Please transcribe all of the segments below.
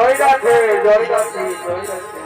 জয় রাখে জয় রাখে জয় রাখে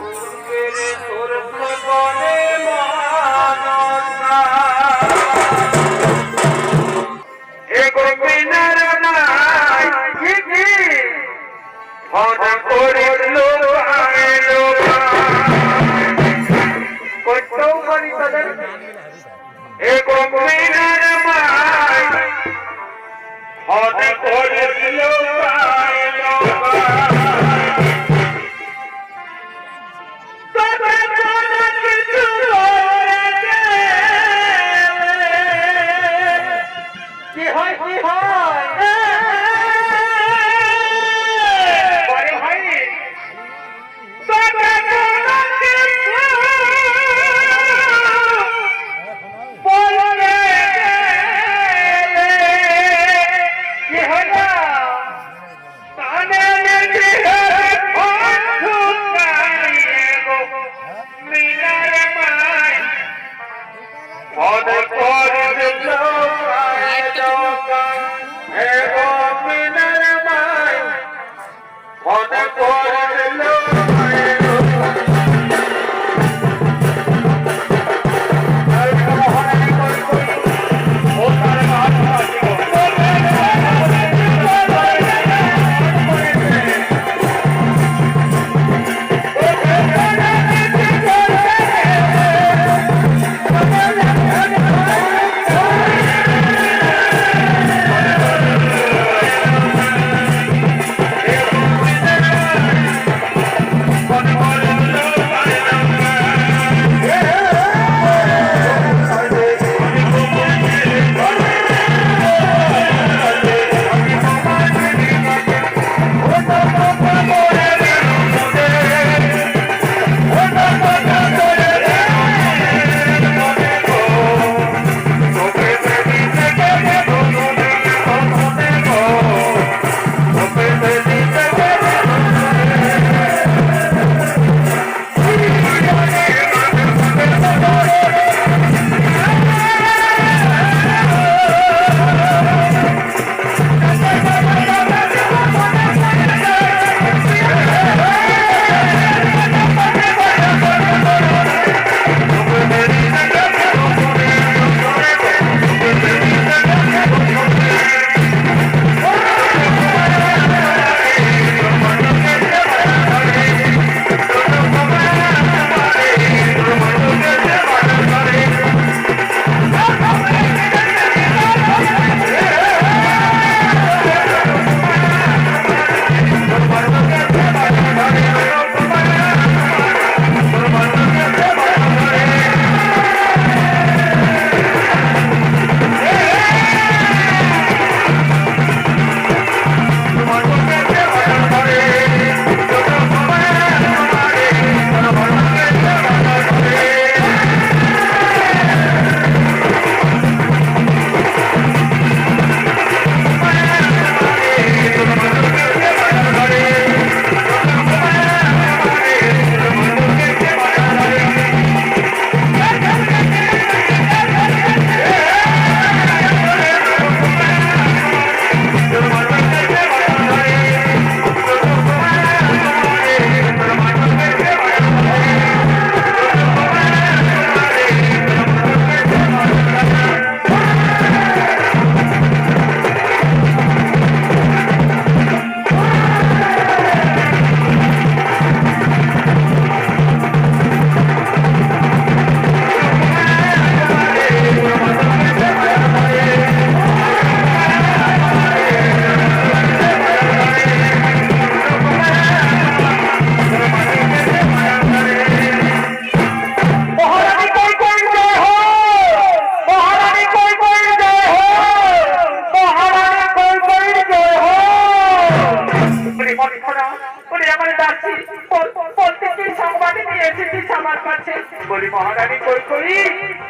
বলি মহারানী কই কই,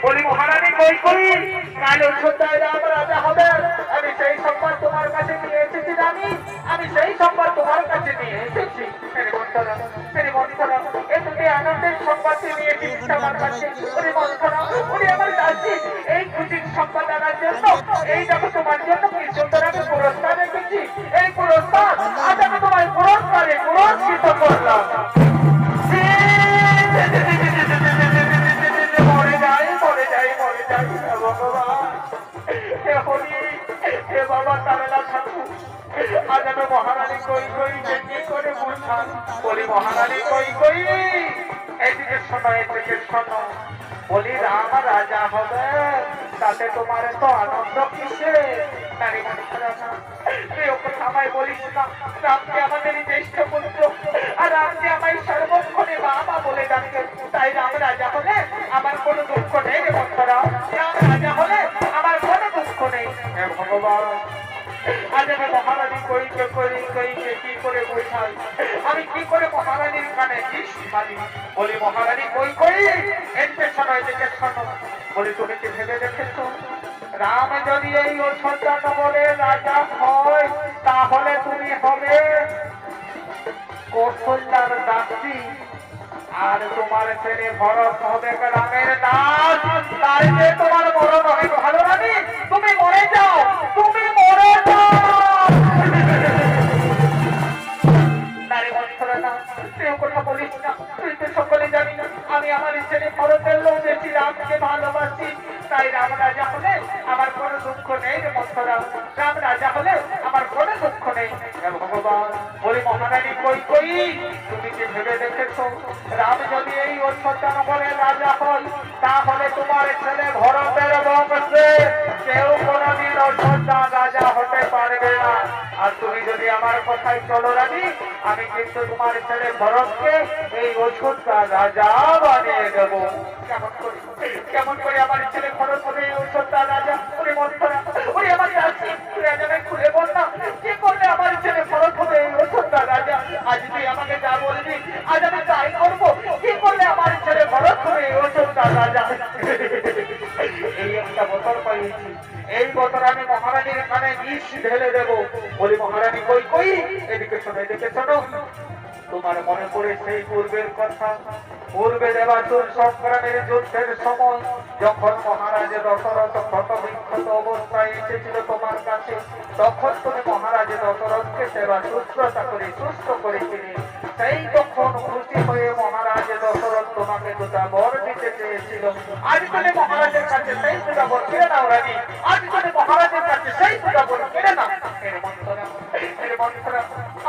বলি মহারানী কই কই, কাল সন্ধ্যায় রাম রাজা হবে। আমি সেই সংবাদ তোমার কাছে নিয়ে এসেছি রানী, আমি সেই সংবাদ তোমার কাছে নিয়ে এসেছি। এই তুমি আনন্দের সংবাদটি নিয়ে এসেছি আমার কাছে। উনি আমার কাছে এই খুশির সংবাদ আনার জন্য এই দেখো তোমার জন্য কি সুন্দর আমি পুরস্কার রেখেছি। এই পুরস্কার আজ আমি তোমার পুরস্কারে পুরস্কৃত মহারানী কই কই কি করে বুঝান? বলি মহারানী কই কই এদিকে শোনো, এদিকে শোনো। বলি রাম রাজা হবে, তাতে তোমার তো আনন্দ কিসে? নারী মানুষেরা না, তুই ও কথা আমায় বলিস না। রামকে আমাদের জ্যেষ্ঠ পুত্র, আর রামকে আমায় সর্বক্ষণে বাবা বলে ডাকে। তাই রাম রাজা হলে আমার কোনো দুঃখ নেই রে বন্ধুরা। রাম রাজা হলে আমার কোনো দুঃখ নেই। হে ভগবান, আজ আমি মহারানী কইকে কি করে বোঝাই? আমি কি করে মহারানীর কানে বিষ মারি? বলি মহারানী কই কই এদিকে শোনো, এদিকে শোনো। বলি তুমি কি ভেবে দেখেছো, রাম যদি এই অযোধ্যা বলে রাজা হয়, তাহলে তুমি হবে কৌশল্যার দাসী, আর তোমার ছেলে ভরত হবে রামের দাস। তাই যে তোমার মরণ হয় ভালো রানী, তুমি মরে যাও, তুমি মরে যাও। নারী বন্ধুরা না, তুই কথা বলিস না। তুই তো সকলে জানি না আমি আমার ছেলে ভরতের লোক বেশি রামকে ভালোবাসি। তাই রাম রাজা হলে আমার কোনো দুঃখ নেই রে বন্ধুরা। রাম রাজা হলে আমার কোনো দুঃখ নেই। হে ভগবান, বলি মহারানী কই কই তুমি কি ভেবে দেখেছো, রাম যদি এই অযোধ্যা নগরের রাজা হয়, তাহলে তোমার ছেলে ভরতের বংশে কেউ কোনোদিন অযোধ্যা রাজা হতে পারবে না। আর তুমি যদি আমার কথায় চলো রানী, আমি কিন্তু তোমার ছেলে ভরতকে এই অযোধ্যা রাজা বানিয়ে দেবো। কেমন করে আমার ছেলে ভরত হবে এই অযোধ্যা রাজা? ওরে মন্থরা, ওরে আমার চাচি, তুই আজ আমায় খুলে বল না, কি করলে আমার ছেলে ভরত হবে এই অযোধ্যা রাজা? আজ তুই আমাকে যা বলবি, আজ আমি তাই করবো। কি করলে আমার ছেলে ভরত হবে এই অযোধ্যা রাজা? এই একটা বোতল পাইছি, এই বোতল আমি মহারানীর কানে বিষ ঢেলে দেবো। বলি মহারানী কই কই এদিকে শোনো, এদিকে শোনো। তোমার মনে পড়ে সেই পূর্বের কথা, পূর্বে দেবাসুর সংগ্রামের যুদ্ধের সময় যখন মহারাজ দশরথ ক্ষত বিক্ষত অবস্থায় এসেছিল তোমার কাছে, তখন তুমি মহারাজ দশরথকে সেবা শুশ্রূষা করে সুস্থ করেছিলে। সেই তখন খুশি হয়ে মহারাজ দশরথ তোমাকে দুটা বর দিতে চেয়েছিল। আজ তুমি মহারাজের কাছে সেই দুটা বর কেড়ে নাও রানী। আজ তুমি মহারাজের কাছে সেই দুটা বর কেড়ে নাও।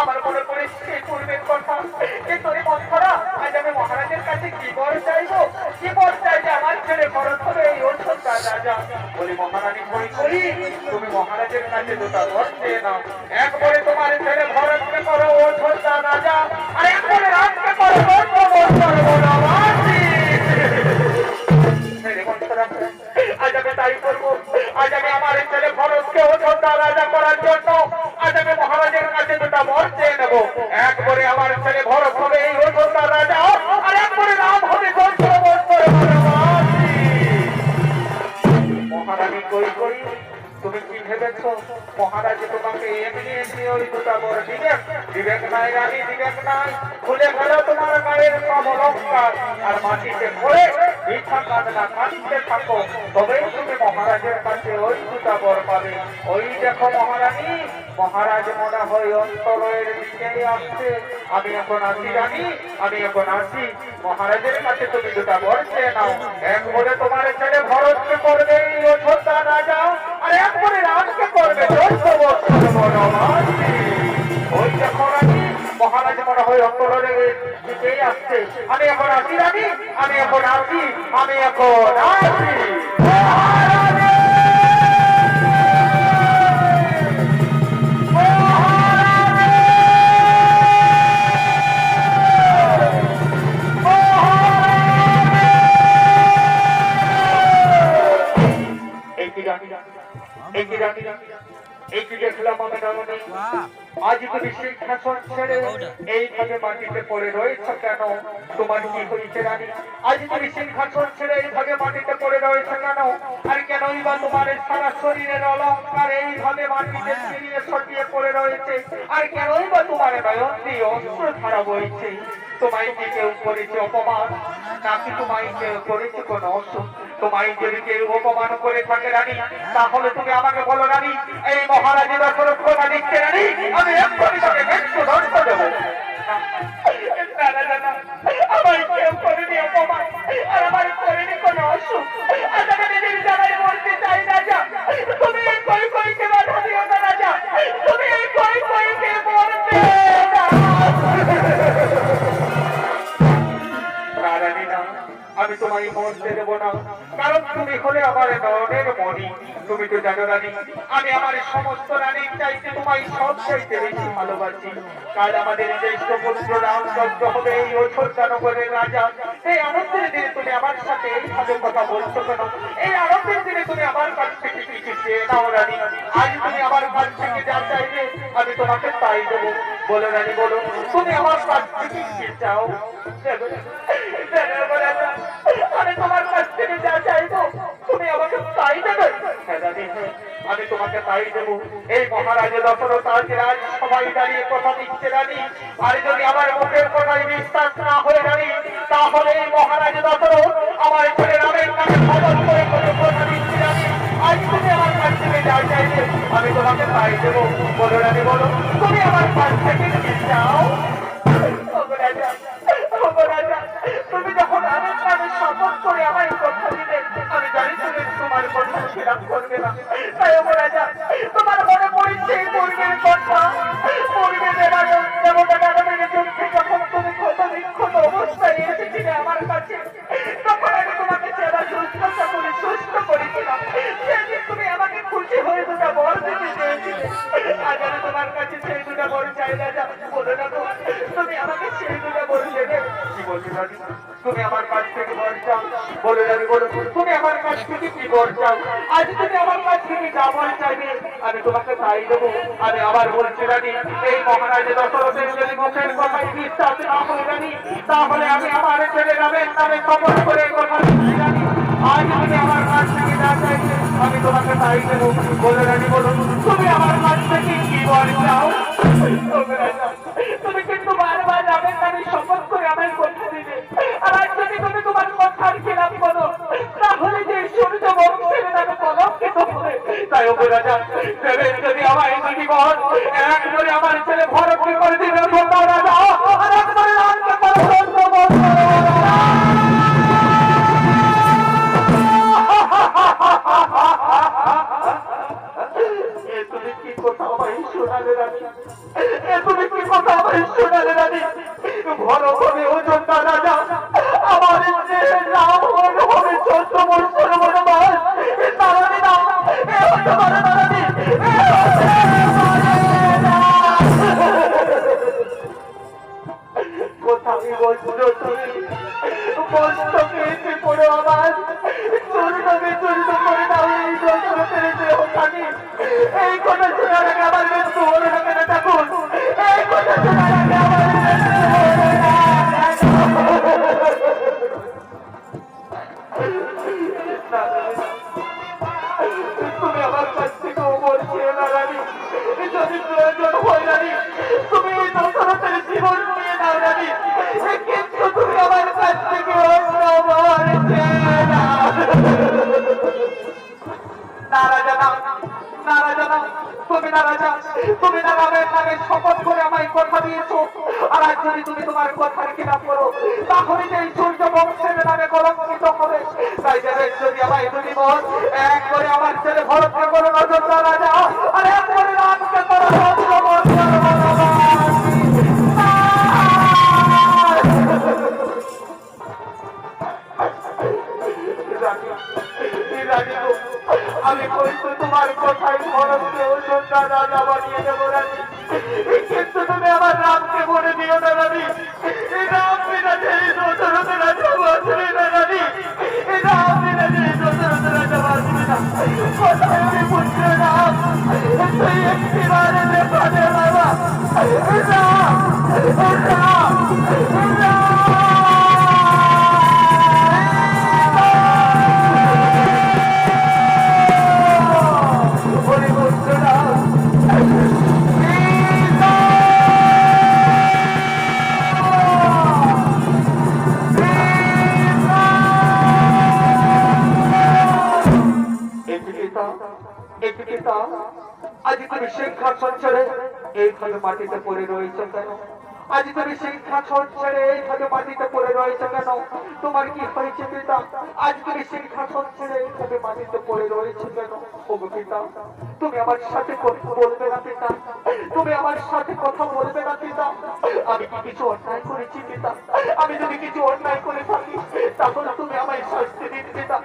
আমার মনে পড়ে সেই পূর্বের কথা। কিন্তু মন্থরা, আজ আমি মহারাজের কাছে কি বর চাইবো? কি বর চাইবে আমার ছেলে ভরত হবে এই অযোধ্যা রাজা? বলি মহারানী কই কই তুমি মহারাজের কাছে দুটা বর চেয়ে নাও। একবারে তোমার ছেলে ভরতকে করো অযোধ্যা রাজা, আর একবারে রামকে করো বনবাসী। আজ আমি তাই করবো। আজ আমি আমার ছেলে ভরতকে অযোধ্যা রাজা করার জন্য আজ আমি মহারাজের কাছে দুটা বর চেয়ে নেবো। একবারে আমার ছেলে ভরত হবে এই অযোধ্যা রাজা, আর একবারে রাম হবে মহারানী কই কই তুমি কি ভেবেছো মহারাজ তোমাকে এমনি এমনি ওই দুটা বর দিবেন? বিবেক নাই রানী, বিবেক নাই। খুলে গেল তোমার গায়ের সব অলঙ্কার, আর মাটিতে পড়ে মিঠা কান্না কাঁদতে থাকো, তবেই তুমি মহারাজের কাছে ওই দুটা বর পাবে। ওই দেখো মহারানী, মহারাজ মনে হয় অন্তরের দিকেই আসছে। আমি এখন আসি রানী, আমি এখন আসি। মহারাজের কাছে তুমি দুটা বর চেয়ে নাও। এক বলে তোমার ছেলে ভরতকে করবে এই অযোধ্যা রাজা, আর এক বলে রামকে করবে 14 বছর বনবাসী। ওই দেখো রানী, মহারাজ মনে হয় অন্তরের দিকেই আসছে। আমি এখন আসি রানী, আমি এখন আসি, আমি এখন আসি। দেখলাম আমি রানী, আজ তুমি সিংহাসন ছেড়ে এইভাবে মাটিতে পড়ে রয়েছ কেন? তোমার কি হয়েছে রানী? আজ তুমি সিংহাসন ছেড়ে এইভাবে মাটিতে পড়ে রয়েছ কেন? আর কেনই বা তোমার সারা শরীরের অলঙ্কার এইভাবে মাটিতে ছিঁড়িয়ে ছড়িয়ে পড়ে রয়েছে? আর কেনই বা তোমার নয়ন দিয়ে অস্ত্র ধারা বইছে? তোমায় কি কেউ করেছে অপমান, নাকি তোমায় কেউ করেছে কোন অসুখ? তোমায় যদি কেউ অপমান করে থাকে রানী, তাহলে তুমি আমাকে বলো রানী, এই মহারাজের দশরথ কথা দিচ্ছে রানী, আমি এক্ষুনি তাকে মৃত্যু দণ্ড দেবো। আমার কেউ করেনি অপমান, আর আমার করেনি কোন অসুখ। আজ আমি নিজের জায়গায় বলতে চাই রাজা, তুমি এই কই কইকে বাধা দিও না রাজা, তুমি এই কই কইকে বলতে তোমায় মরতে দেবো না, কারণ তুমি হলে আমার নয়নের মণি। তুমি তো জানো রানী, আমি আমার সমস্ত রানীর চাইতে তোমায় সব চাইতে বেশি ভালোবাসি। কাল আমাদের জ্যেষ্ঠ পুত্র রামচন্দ্র হবে এই অযোধ্যা নগরের রাজা। এই আনন্দের দিনে তুমি আমার সাথে এইভাবে কথা বলছো কেন? এই আনন্দের দিনে তুমি আমার কাছ থেকে কিছু চেয়ে নাও রানী। আজ তুমি আমার কাছ থেকে যা চাইবে আমি তোমাকে তাই দেবো। বলো রানী, বলো তুমি আমার কাছ থেকে কি চাও? আমি তোমার কাছ থেকে যা চাইবো তুমি আমাকে তাই দেবে। আমি তোমাকে তাই দেবো। এই মহারাজ দশরথ আজ রাজ সবাই দাঁড়িয়ে কথা দিচ্ছে রানী। আর যদি আমার মুখের কথায় বিশ্বাস না হয়ে রানী, তাহলে এই মহারাজ দশরথ আমার ছেলে রামের নামে খবর করে কথা দিচ্ছে রানী। আজ তুমি আমার কাছ থেকে যা চাইবে আমি তোমাকে তাই দেবো। বলো রানী, বলো তুমি আমার কাছ থেকে কি চাও? তুমি যখন আমার নামে শপথ করে আমায় কথা দিলে, আমি জানি তুমি তোমার কথা খিলাপ করবে না। তাই রাজা, তোমার মনে পড়ছে পূর্বের কথা। পূর্বে দেবতা দানবের যুদ্ধে যখন তুমি ক্ষত বিক্ষত অবস্থায় এসেছিলে আমার কাছে, তখন আমি তোমাকে সেবা শুশ্রূষা করে সুস্থ করেছিলাম। সেদিন তুমি আমাকে খুশি হয়ে দুটা বর দিতে চেয়েছিলে। আজ আমি তোমার কাছে সেই দুটা বর চাই রাজা। বলো না তুমি আমাকে সেই দুটা বর দেবে? কি বলছো রানী, তুমি আমার কাছ থেকে বর চাও? বলো রানী, বলো তুমি আমার কাছ থেকে কি বর চাও? আজ তুমি আমার কাছ থেকে যা বর চাইবে আমি তোমাকে তাই দেবো। আমি আবার বলছি রানী, এই মহারাজ দশরথের যদি মুখের কথায় বিশ্বাস না হয় রানী, তাহলে আমি আমার ছেলে রামের নামে খবর করে কথা দিচ্ছি রানী। আজ তুমি আমার কাছ থেকে যা চাইবে আমি তোমাকে তাই দেবো। বলো রানী, বলো তুমি আমার কাছ থেকে কি বর চাও? তুমি কিন্তু বারবার রামের নামে শপথ করে আমায় কথা দিলে, আর আজ যদি তুমি তোমার কথার খেলাপ করো তাহলে যে সূর্য বংশের নামে কলঙ্কিত হবে। তাই ও রাজা, দেবেন যদি আমায় দুটি বর, এক করে আমার ছেলে ভরতকে করে দিবে রাজা, আর এক করে রামকে তুমি কি কথা আমায় শোনালে রানী? তুমি কি কথা আমায় শোনালে রানী? ভরত হবে অযোধ্যা রাজা, আমার যে রাম হবে 14 বছর বনবাস। তারানি না, এ হতে পারে না রানী, কোথায় বলছো তুমি? বলছো পেয়েছি পড়ে আমার চুরি করে দাও এই দশরথের দেহখানি। এই কথা শোনার আগে আমার মৃত্যু হলো না কেন ঠাকুর? এই কথা শোনার আগে আমার মৃত্যু হলো না। তুমি আমার কাছ থেকেও বলছি না রানী, যদি প্রয়োজন হয় রানী তুমি এই দশরথের জীবন নিয়ে নাও রানী, কিন্তু তুমি আমার কাছ থেকে তুমি না রামের নামে শপথ করে আমায় কথা দিয়েছো, আর আজ যদি তুমি তোমার কথার খিলাপ করো তাহলে যে সূর্য বংশের নামে কলঙ্কিত হবে। তাই যাবে যদি আমায় দুটি বর, এক করে আমার ছেলে ভরতকে করো অযোধ্যা রাজা, আর এক করে রামকে করো আমি বলছি তোমার কথাই ভরতকে অযোধ্যা রাজা বানিয়ে দেবো রানী, কিন্তু তুমি আমার রামকে বলে দিও না রানী। রাম বিনা যে দশরথ রাজা বাঁচবে না রানী, রাম বিনা যে দশরথ রাজা বাঁচবে না। কোথায় আমি পুত্র রাম, তুই একটি বারে দেখা দে বাবা। রাম রাম রাম আজ তুমি সিংহাসন ছেড়ে এইভাবে মাটিতে পড়ে রয়েছে কেন? আজ তুমি সিংহাসন ছেড়ে এইভাবে মাটিতে পড়ে রয়েছে কেন? তোমার কি হয়েছে পিতা? আজ তুমি সিংহাসন ছেড়ে এইভাবে মাটিতে পড়ে রয়েছে কেন? ও পিতা, তুমি আমার সাথে কথা বলবে না পিতা? তুমি আমার সাথে কথা বলবে না পিতা? আমি কি কিছু অন্যায় করেছি পিতা? আমি যদি কিছু অন্যায় করে থাকি তাহলে তুমি আমার আমায় শাস্তি দিন পিতা,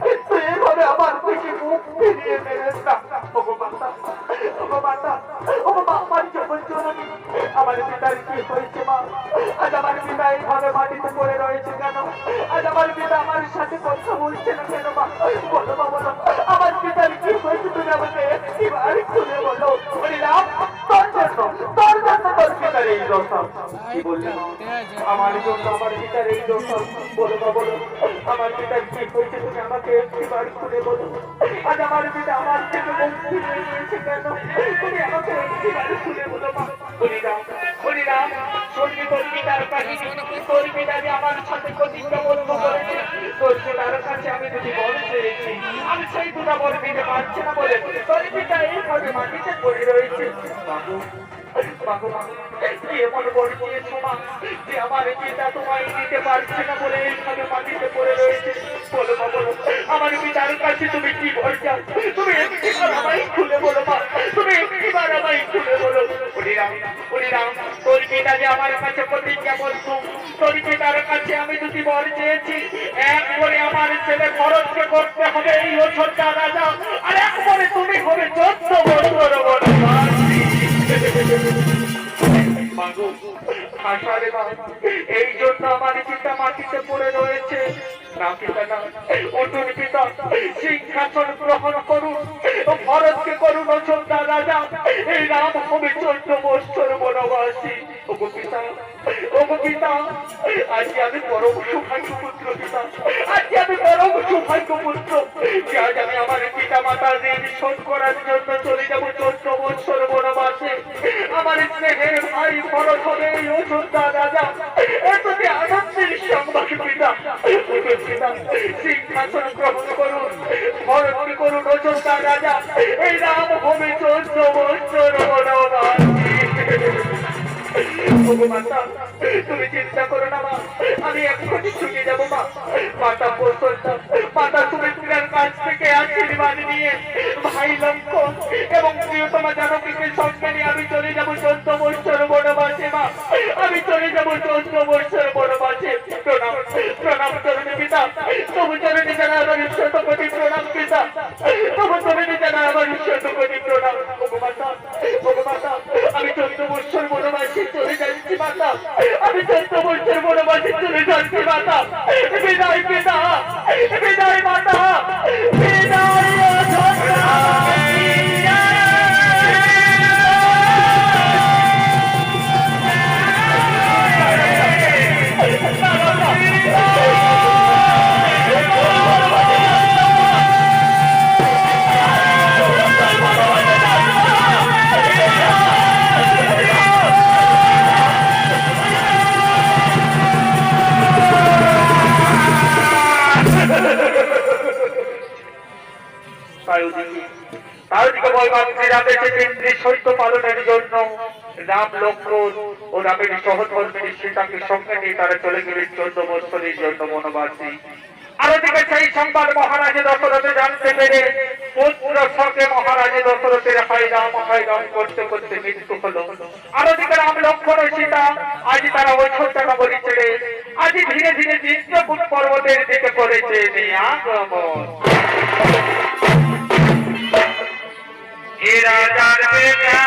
কিন্তু এভাবে আমার থেকে মুখ ফিরিয়ে নেবেন না। ওগো মাতা, ওগো মাতা, ওগো মা, আমার জীবন জননী, আমার পিতার কি হয়েছে মা? আজ আমার পিতা এইভাবে মাটিতে পড়ে রয়েছে কেন? আজ আমার পিতা আমার সাথে কথা বলছে না কেন মা? বলো মা, বলো, আমার পিতার কি হয়েছে তুমি আমাকে একটিবার খুলে বলো। হরিরাম, তোর জন্য তোর পিতার এই দশা। কি বললি মা? আমার জন্য আমার পিতার এই দশা। বলো মা, বলো, আমার পিতার কি হয়েছে তুমি আমাকে একটিবার খুলে বলো। আজ আমার পিতা আমার থেকে মুক্তি হয়ে গিয়েছে কেন? তুমি আমাকে একটিবার খুলে বলো মা। হরিরাম, হরিরাম, শুনবি তোর পিতার কাহিনী। তোর পিতা যে আমার সাথে প্রতিজ্ঞাবদ্ধ করেছে, তোর পিতার কাছে আমি দুটি বর চেয়েছি, আমি সেই দুটা বর দিতে পারছি না বলে তোর পিতা এইভাবে মাটিতে পড়ে রয়েছে। বাবু, বাবু, কি এমন বর দিয়েছো মা যে আমার পিতা তোমায় দিতে পারছে না বলে এইভাবে মাটিতে পড়ে রয়েছে? বলো মা, বলো, আমার পিতার কাছে তুমি কি বর চাও? তুমি একটিবার আমায় খুলে বলো মা, তুমি একটিবার আমায় খুলে বলো। হরিরাম, হরিরাম, তোর পিতা যে আমার কাছে প্রতিজ্ঞা বলতো, তোর পিতার কাছে আমি দুটি বর চেয়েছি। এক করে আমার ছেলে ভরতকে করতে হবে এই অযোধ্যা রাজা, আর এক করে তুমি হবে 14 বছর বনবাসী। মাগো, আষাঢ়ে মা, এই জন্য আমার পিতা মাটিতে পড়ে রয়েছে। না পিতা না, অটুট পিতা, সিংহাসন গ্রহণ করুন, ভরতকে করুন অযোধ্যা রাজা, এই রাম হবে 14 বছর বনবাসী। ওগো পিতা, ওগো পিতা, আজ আমি পরম সৌভাগ্য পুত্র পিতা, আজ আমি পরম সৌভাগ্য পুত্র যে আজ আমি আমার পিতা মাতার ঋণ শোধ করার জন্য চলে যাব 14 বছর বনবাসে। আমার স্নেহের ভাই ভরত হবে এই অযোধ্যা রাজা। এত যে আনন্দের সংবাদ পিতা। পিতা, সিংহাসন গ্রহণ করুন, ভরতকে করুন অযোধ্যা রাজা, এই রাম হবে 14 বছর বনবাসী। ওগো মাতা, তুমি চিন্তা করো না মা, আমি এক্ষুনি ছুটে যাবো মা। মাতা কৌশল্যা, মাতা সুমিত্রার কাছ থেকে আশীর্বাদ নিয়ে ভাই লঙ্কন এবং প্রিয়তমা জানকীকে সঙ্গে নিয়ে আমি চলে যাবো 14 বছর বনবাসে মা। আমি চলে যাবো 14 বছর বনবাসে। প্রণাম, প্রণাম চরণে পিতা, তবু চরণে জানা আমার শতকোটি প্রণাম পিতা, তবু চরণে জানা আমার শতকোটি প্রণাম। ওগো মাতা, ওগো মাতা, আমি 14 বছর বনবাসে চলে যাচ্ছি মাতা, আমি 14 বছর বনবাসে চলে যাচ্ছি মাতা। বিদায় পিতা, বিদায় মাতা, বিদায় অযোধ্যা। সত্য পালনের জন্য রাম লক্ষ্মণ ও রামের সহধর্মিনী সীতাকে সঙ্গে নিয়ে তারা চলে গেলেন 14 বছরের জন্য বনবাসী। আরো দিকে সেই সংবাদ মহারাজ দশরথে জানতে পেরে পুত্র শোকে মহারাজ দশরথের হায় রাম করতে করতে মৃত্যু হলো। আরো দিকে রাম লক্ষ্মণ ও সীতা আজ তারা অযোধ্যা নগরী ছেড়ে আজ ধীরে ধীরে চিত্রকূট পর্বতের দিকে করেছে আগমন। রাজার বেটা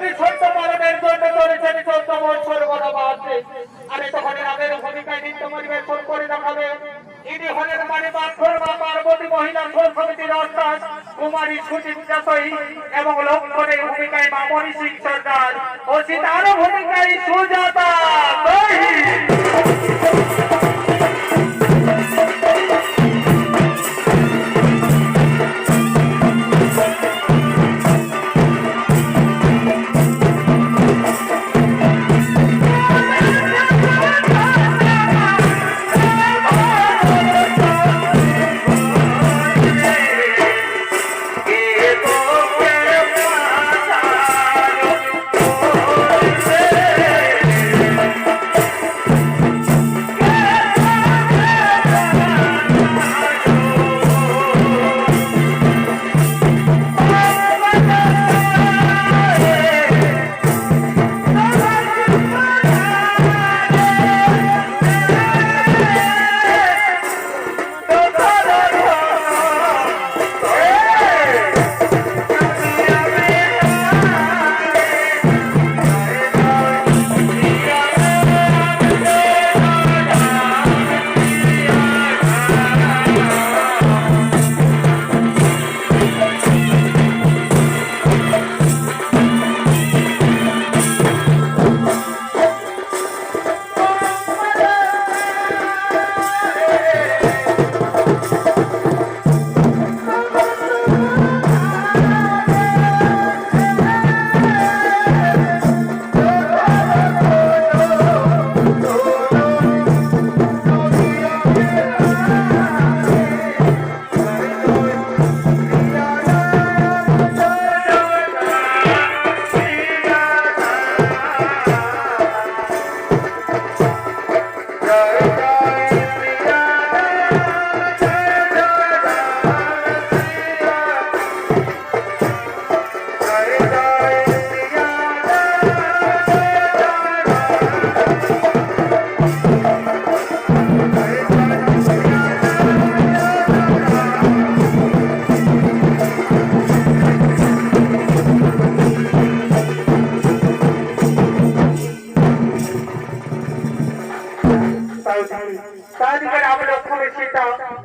একটি ছোট্ট পালনের জন্য চলেছেন 14 বছর বনবাসে। আমি তখন রামের ভূমিকায় নৃত্য পরিবেশন করে দেখাবে। ইনি হলেন মানে পাথর মা পার্বতী মহিলা সমিতির অর্থাৎ কুমারী সুচিত্রা সহি এবং লক্ষণের ভূমিকায় মা মণি সিং সর্দার ও সীতার ভূমিকায় সুজাতা সহি।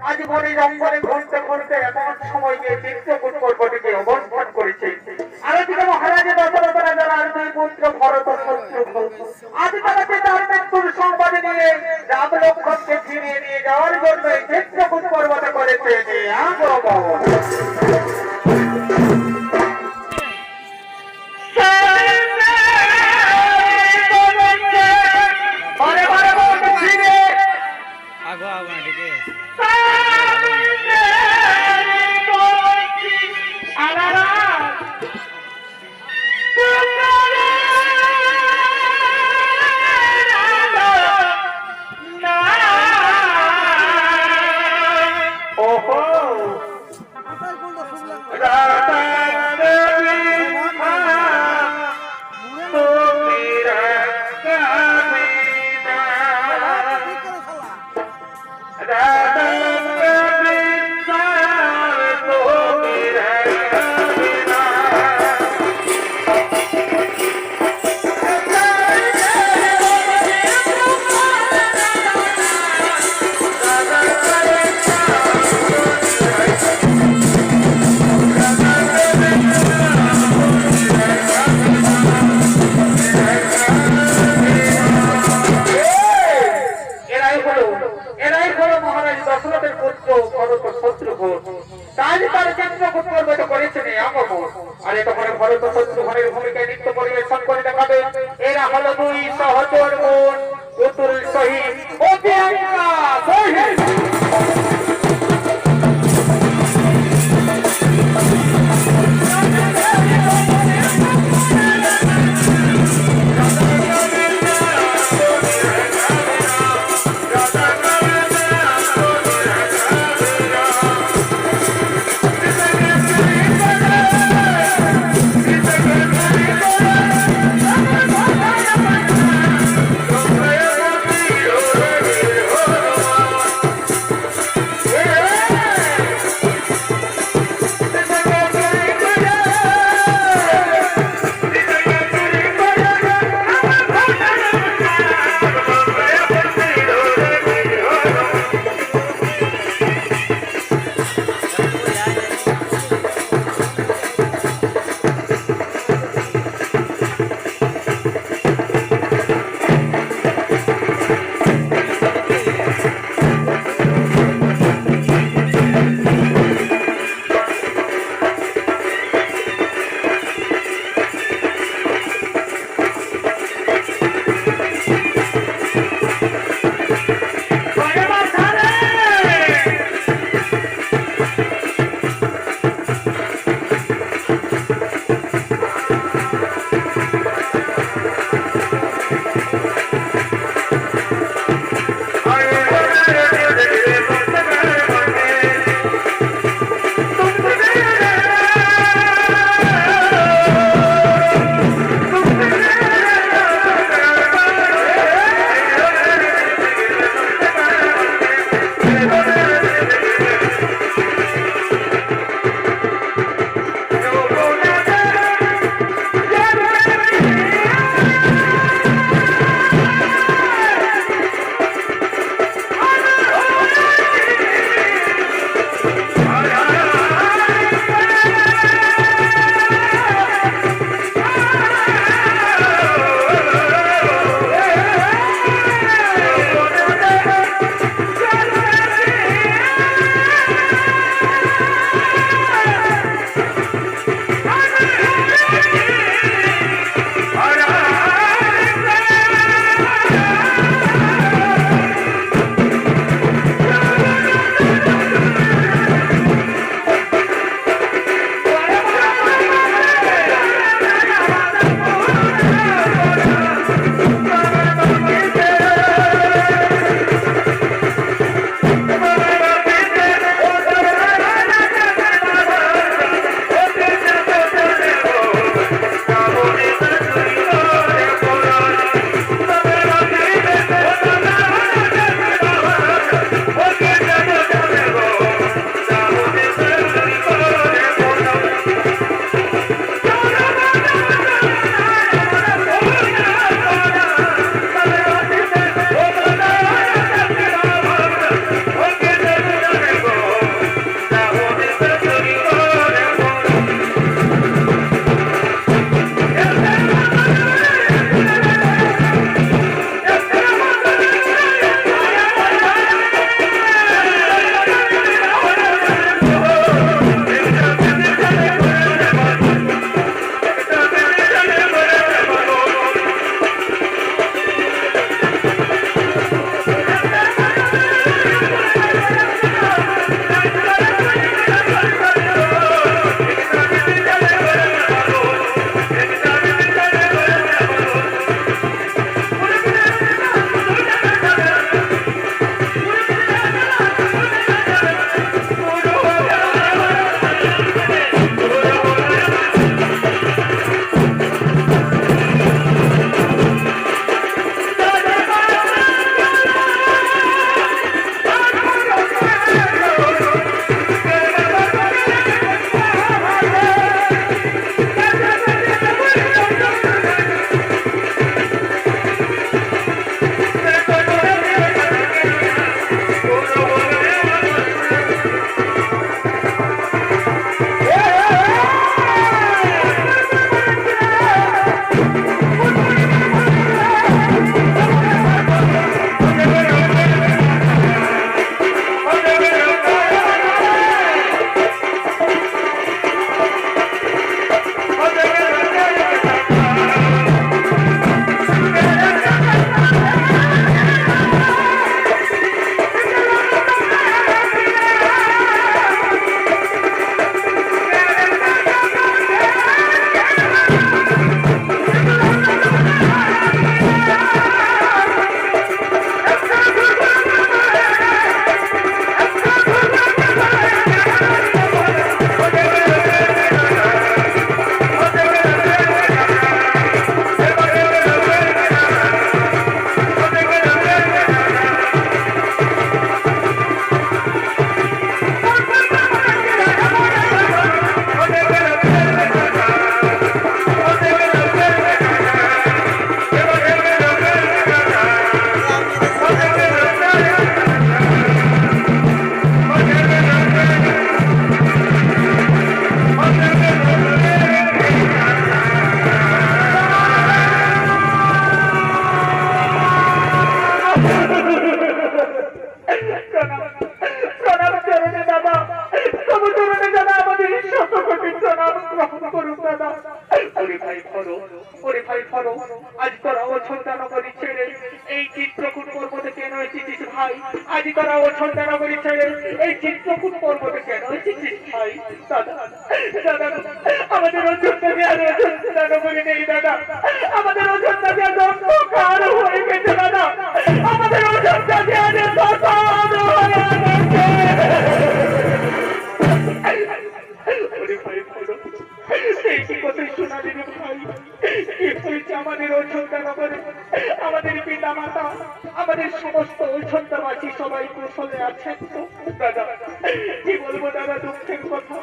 আজ বনে জঙ্গলে ঘুরতে ঘুরতে এমন সময় গিয়ে চিত্রকূট পর্বতে অবস্থান করেছে। আরদিকে মহারাজা দশরথ রাজার আর দুই পুত্র ভরত ও শত্রুঘ্ন আজ তারা তার মৃত্যুর সংবাদ নিয়ে রাম লক্ষ্মণকে ফিরিয়ে নিয়ে যাওয়ার জন্য চিত্রকূট পর্বতে করেছে আগমন। ভরত শত্রুঘ্নের ভূমিকায় নৃত্য পরিবেশন করে দেখাবে। এরা হলো দুই সহচর বোন পুতুল সহি ও প্রিয়াঙ্কা সহি। ছেড়ে এই চিত্রকূট পর্বতে কেন এসেছিস ভাই? আজ তোরা অযোধ্যা নগরী ছেড়ে এই চিত্রকূট পর্বতে কেন এসেছিস ভাই? দাদা দাদা আমাদের অযোধ্যা আর অযোধ্যা নগরী নেই দাদা, আমাদের অযোধ্যা অন্ধকার হয়ে গেছে দাদা, আমাদের অযোধ্যা শ্মশান হয়ে গেছে। এই কি কথাই শোনালি রে ভাই? কি হয়েছে আমাদের অযোধ্যা নগরে? আমাদের পিতা মাতা, আমাদের সমস্ত অযোধ্যাবাসী সবাই কুশলে আছেন তো? দাদা কি বলবো দাদা, দুঃখের কথা,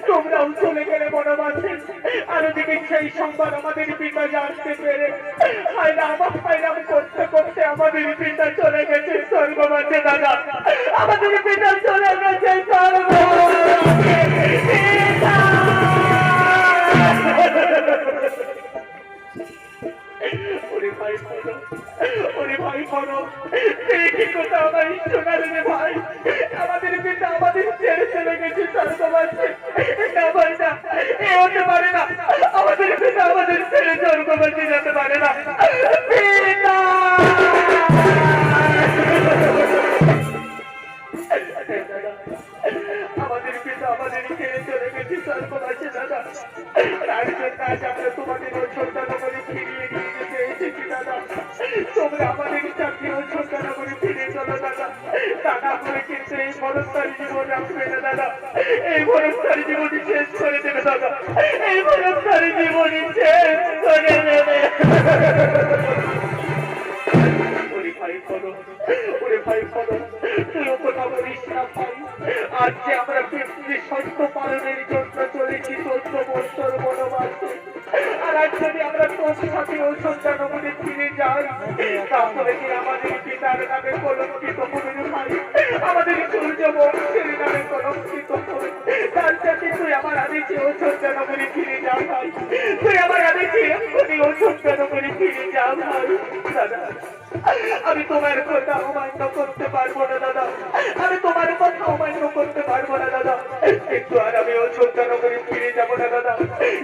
তোমরাও চলে গেলে বনবাসে, আর ওদিকে সেই সংবাদ আমাদের পিতা জানতে পেরে হায়রাম করতে করতে আমাদের পিতা চলে গেছে স্বর্গবাসে দাদা, আমাদের পিতা চলে গেছে স্বর্গবাসে। আমাদের পিতা আমাদের ছেড়ে চলে গেছে স্বর্গবাসে। না ভাই না, এ হতে পারে না, আমাদের পিতা আমাদের ছেড়ে স্বর্গবাসে যেতে পারে না। পিতা আমাদের পিতা আমাদের ছেড়ে চলে গেছে স্বর্গবাসে দাদা, তার জন্য আজ আমরা তোমাদের অযোধ্যা নগরে ফিরিয়ে নিয়ে যেতে এসেছি দাদা। তোমরা আমাদের সাথে অযোধ্যা নগরে ফিরে চলো দাদা, তা না করে কিন্তু এই বরস্তারি জীবন রাখবে না দাদা, এই বরস্তারি জীবনই শেষ করে দেবে দাদা, এই বরস্তারি জীবনই শেষ করে দেবে। আজ যে আমরা পৃথিবীর সত্য পালনের জন্য চলেছি 14 বছর বনবাসে, আর আজ যদি আমরা তোর সাথে অযোধ্যা নগরে ফিরে যাই, তাহলে কি আমাদের পিতার নামে কলঙ্কিত হবে ভাই, আমাদের সূর্য বংশের নামে কলঙ্কিত হবে। তার সাথে তুই আমার আদেশে অযোধ্যা নগরে ফিরে যা ভাই, তুই আমার আদেশে এক্ষুনি অযোধ্যা নগরে ফিরে যা ভাই। দাদা আমি তোমার কথা অমান্য করতে পারবো না দাদা, আমি তোমার কথা অমান্য করতে পারবো না দাদা, কিন্তু আর আমি অযোধ্যা নগরে ফিরে যাবো না দাদা,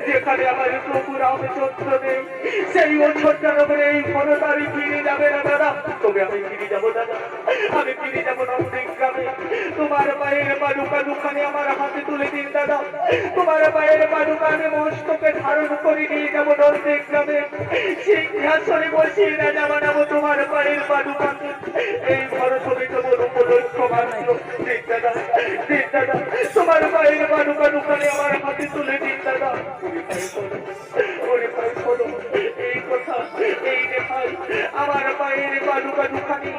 যেখানে আমার প্রভু রামচন্দ্র নেই সেই অযোধ্যা নগরে এই বনতারি ফিরে যাবে না দাদা। তবে আমি ফিরে যাবো দাদা, আমি ফিরে যাবো নন্দিক গ্রামে। তোমার মায়ের বালুকা দুখানে আমার হাতে তুলে দিন দাদা, তোমার মায়ের বালুকা আমি মস্তকে ধারণ করে নিয়ে যাবো নন্দিক গ্রামে, সিংহাসনে বসিয়ে রাজা বানাবো তোমার মায়ের বালুকাকে। এই ভরসবিত বড় উপলক্ষ মাত্র দিন দাদা, দিন দাদা, তোমার মায়ের বালুকা দুখানে আমার হাতে তুলে দিন দাদা। এই কথা এই রে ভাই, আমার মায়ের বালুকা দুখানি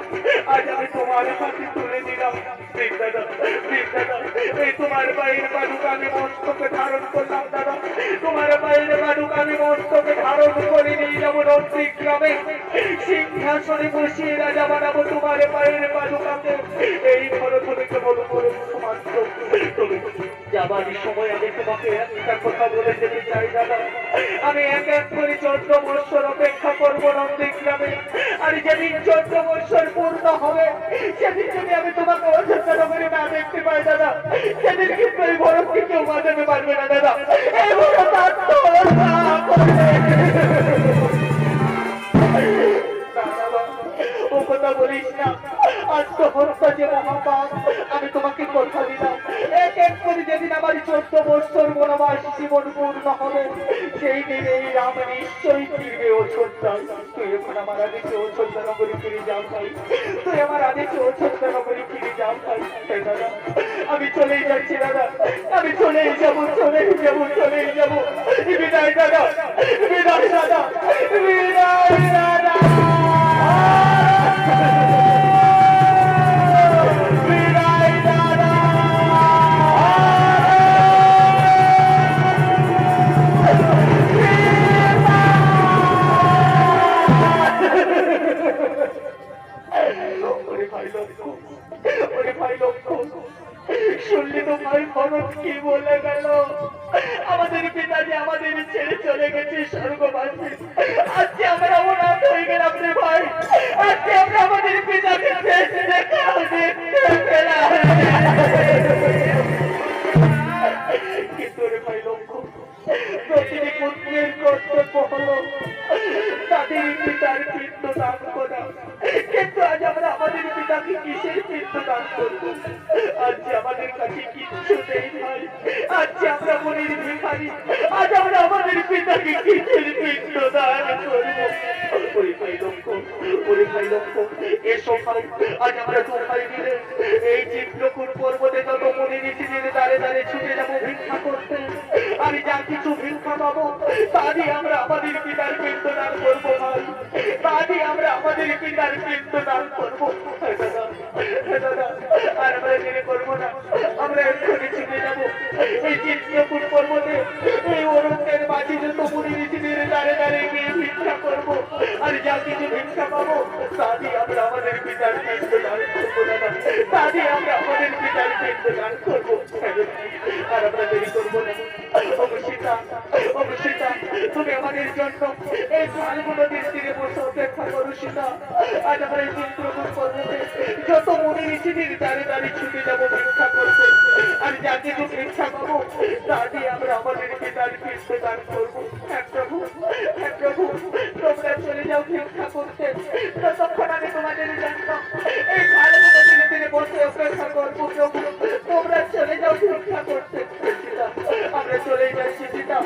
আজ আমি তোমার হাতে তুলে দিলাম। দিন দাদা, দিন দাদা, এই তোমার মায়ের বালুকা আমি মস্তকে ধারণ করলাম দাদা, তোমার মায়ের বালুকা আমি মস্তকে ধারণ করে নিয়ে যাবো নন্দিক গ্রামে, সিংহাসনে বসিয়ে রাজা বানাবো তোমার মায়ের বালুকাকে। এই ভরসবিত বড় উপলক্ষ মাত্র। তবে যাবার সময় আমি তোমাকে একটা কথা বলে যেতে চাই দাদা, আমি এক এক করে 14 বছর অপেক্ষা করবো নন্দিক গ্রামে, আর যেদিন 14 বছর পূর্ণ হবে সেদিন যদি আমি তোমাকে অযোধ্যা নগরে না দেখতে পাই দাদা, সেদিন কিন্তু এই বরফকে কেউ বাঁচাতে পারবে না দাদা। এই বড় ও কথা বলিস না, আত্মহত্যা যে মহাপাপ, আমি তোমাকে কথা দিলাম এক এক করে যেদিন আমার 14 বছর বনবাস জীবন পূর্ণ হবে সেই দিন এই রাম নিশ্চয়ই ফিরবে অযোধ্যায়। তুই এখন আমার আদেশে অযোধ্যা নগরে ফিরে যাও ভাই, তুই আমার আদেশে অযোধ্যা নগরে ফিরে যাও ভাই। দাদা আমি চলেই যাচ্ছি দাদা, আমি চলেই যাবো, চলেই যাবো, চলেই যাবো। বিদায় দাদা, বিদায় দাদা, বিদায় দাদা। শুনলি তো ভাই ভরত কি বলে গেল, আমাদের পিতাজি আমাদের ছেড়ে চলে গেছে স্বর্গবাসী, আজকে আমরা অনাথ হয়ে গেলাম রে ভাই, আজকে আমরা আমাদের পিতাকে কিন্তু রে ভাই লক্ষ্য, প্রতিটি পুত্রের কর্তব্য হলো তাদের পিতার পিণ্ড দান করা। কিন্তু আজ আমরা আমাদের পিতাকে কিসের পিণ্ড দান করবো? আজ যে আমাদের কাছে কিচ্ছু নেই ভাই, আজ যে আমরা মনির ভিখারি, আজ আমরা আমাদের পিতাকে কিসের পিণ্ড দান করবো? ওরে ভাই লক্ষ্য, ওরে ভাই লক্ষ্য, এসো ভাই, আজ আমরা দু ভাই মিলে এই চিত্রকূট পর্বতে যত মনি ঋষিদের দ্বারে দ্বারে ছুটে যাবো ভিক্ষা করতে। আমি যা কিছু ভিক্ষা পাবো তা দিয়ে আমরা আমাদের পিতার পিণ্ড দান করবো ভাই, তা দিয়ে আমরা আমাদের পিতার পিণ্ড দান করবো। দাদা, আর আমরা জেনে করবো না, আমরা এক্ষুনি ছুটে যাবো এই চিত্রকূট পর্বতে, এই অরণ্যের মাঝে যত মনি ঋষিদের দ্বারে দ্বারে গিয়ে ভিক্ষা করবো। আর যা কিছু ভিক্ষা পাবো তা দিয়ে আমরা আমাদের পিতার পিণ্ড দান করবো। দাদা, তা দিয়ে আমরা আমাদের পিতার পিণ্ড দান করবো। আর আমরা দেরি করবো না। সীতা, তুমি আমাদের জন্য এই ফাল্গুন নদীর তীরে বসে অপেক্ষা করো সীতা। আজ আমরা এই চিত্রকূট পর্বতে যত মনি ঋষিদের দ্বারে দ্বারে ছুটে যাবো ভিক্ষা করতে। আর যা কিছু ভিক্ষা পাবো তা দিয়ে আমরা আমাদের পিতার পিণ্ড দান করবো। হ্যাঁ প্রভু, হ্যাঁ প্রভু, তোমরা চলে যাও ভিক্ষা করতে, ততক্ষণ আমি তোমাদের জন্য এই ফাল্গুন নদীর তীরে বসে অপেক্ষা করবো। প্রভু, তোমরা চলে যাও ভিক্ষা করতে। আমরা চলেই যাচ্ছি সীতা,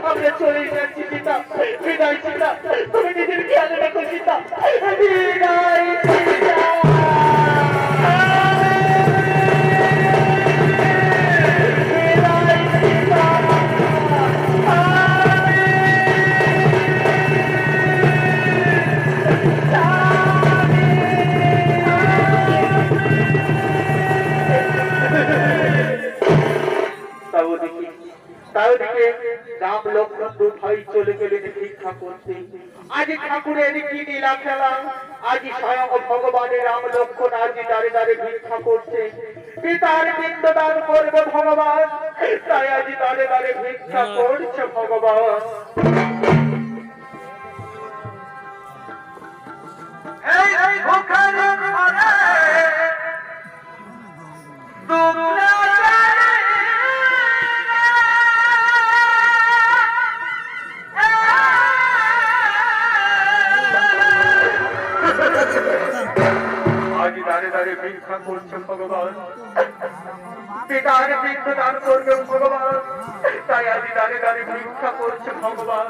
আমরা চলেই যাচ্ছি সীতা। বিদায় সীতা, তুমি নিজের খেয়াল রেখো সীতা। বিদায় সীতা। রাম লক্ষ্মণ দু ভাই চলে গেলেন ভিক্ষা করতে। আজ ঠাকুরের কি লীলা খেলা, আজ স্বয়ং ভগবানের রাম লক্ষ্মণ আজ দ্বারে দ্বারে ভিক্ষা করছে। পিতার পিণ্ড দান করবে ভগবান, তাই আজ দ্বারে দ্বারে ভিক্ষা করছে ভগবান। আজ দাঁড়ে দাঁড়ে ভিক্ষা করছে ভগবান, পিতার পিণ্ড দান করবে ভগবান, তাই আজ দাঁড়ে দাঁড়ে ভিক্ষা করছে ভগবান।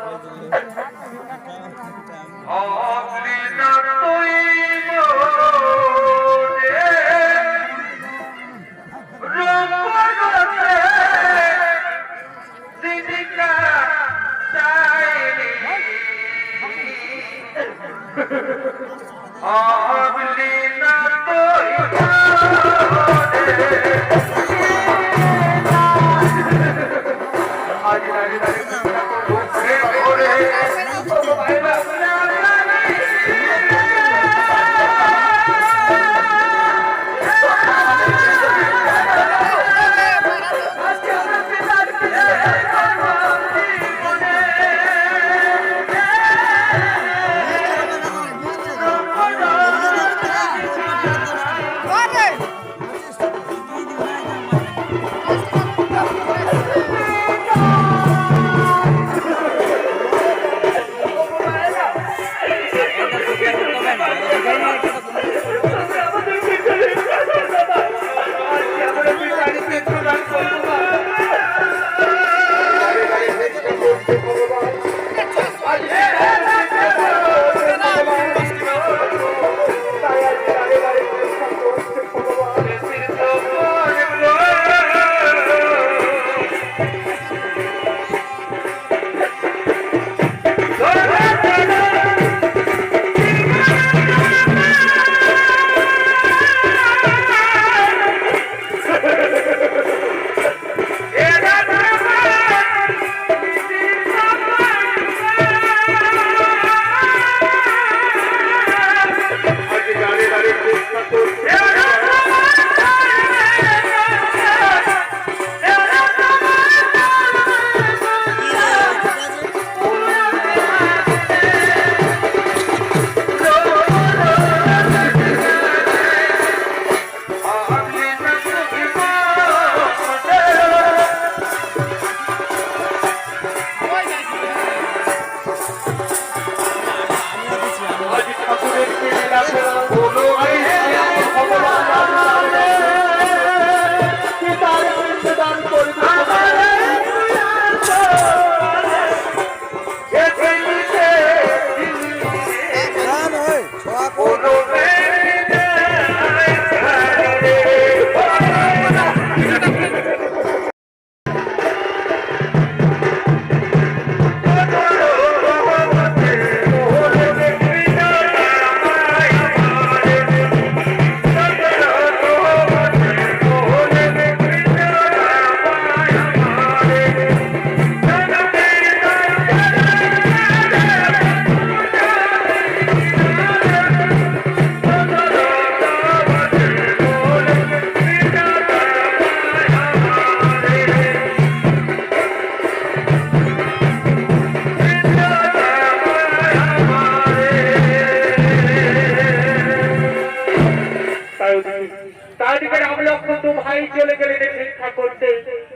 তাদিকে রাম লক্ষ্মণ দু ভাই চলে গেলেন ভিক্ষা করতে,